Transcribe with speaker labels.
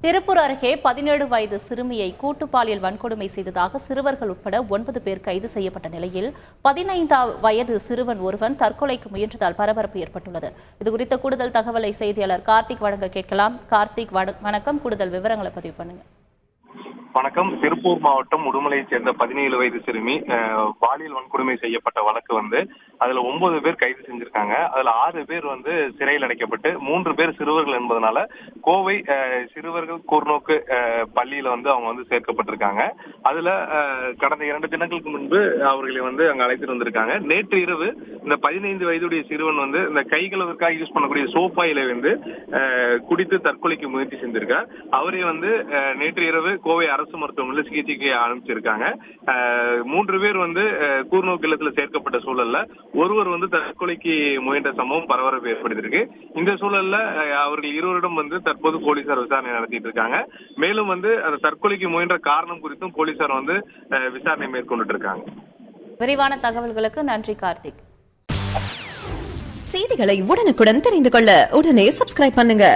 Speaker 1: திருப்பூர் அருகே 17 வயது சிறுமியை கூட்டு பாலியல் வன்கொடுமை செய்ததாக சிறுவர்கள் உட்பட 9 பேர் கைது செய்யப்பட்ட நிலையில் 15 வயது சிறுவன் ஒருவன் தற்கொலைக்கு முயன்றதால் பரபரப்பு ஏற்பட்டுள்ளது. இதுகுறித்த கூடுதல் தகவலை செய்தியாளர் கார்த்திக் வழங்க கேட்கலாம். கார்த்திக், வணக்கம். கூடுதல் விவரங்களை பதிவு பண்ணுங்க.
Speaker 2: வணக்கம். திருப்பூர் மாவட்டம் உடுமலையைச் சேர்ந்த 17 வயது சிறுமி பாலியல் வன்கொடுமை செய்யப்பட்ட வழக்கு அதுல 9 பேர் கைது செஞ்சிருக்காங்க. அதுல 6 பேர் சிறையில் அடைக்கப்பட்டு 3 பேர் சிறுவர்கள் என்பதனால கோவை சிறுவர்கள் கூர்நோக்கு பள்ளியில அவங்க சேர்க்கப்பட்டிருக்காங்க. அதுல கடந்த 2 தினங்களுக்கு முன்பு அவர்களை அங்க அழைத்துட்டு வந்திருக்காங்க. நேற்று இரவு இந்த 15 வயதுடைய சிறுவன் இந்த கை கழுவுவதற்காக யூஸ் பண்ணக்கூடிய சோப்பாயில குடித்து தற்கொலைக்கு முயற்சி செஞ்சிருக்கார். அவரை நேற்று இரவு கோவை அரசு மருத்துவமனையில் சிகிச்சைக்கு அனுப்பிச்சிருக்காங்க. 3 பேர் கூர்நோக்கு இல்லத்தில் சேர்க்கப்பட்ட சூழல்ல ஒருவர் தற்கொலைக்கு முயன்ற சம்பவம் பரபரப்பு ஏற்படுத்தியிருக்கு. இந்த சூழல்ல அவர்கள் இருவரிடம் தற்போது போலீசார் விசாரணை நடத்திட்டு இருக்காங்க. மேலும் அந்த தற்கொலைக்கு முயன்ற காரணம் குறித்தும் போலீசார் விசாரணை மேற்கொண்டுட்டு இருக்காங்க.
Speaker 1: விரிவான தகவல்களுக்கு நன்றி கார்த்திக்.
Speaker 3: செய்திகளை உடனுக்குடன் தெரிந்து கொள்ள உடனே சப்ஸ்கிரைப் பண்ணுங்க.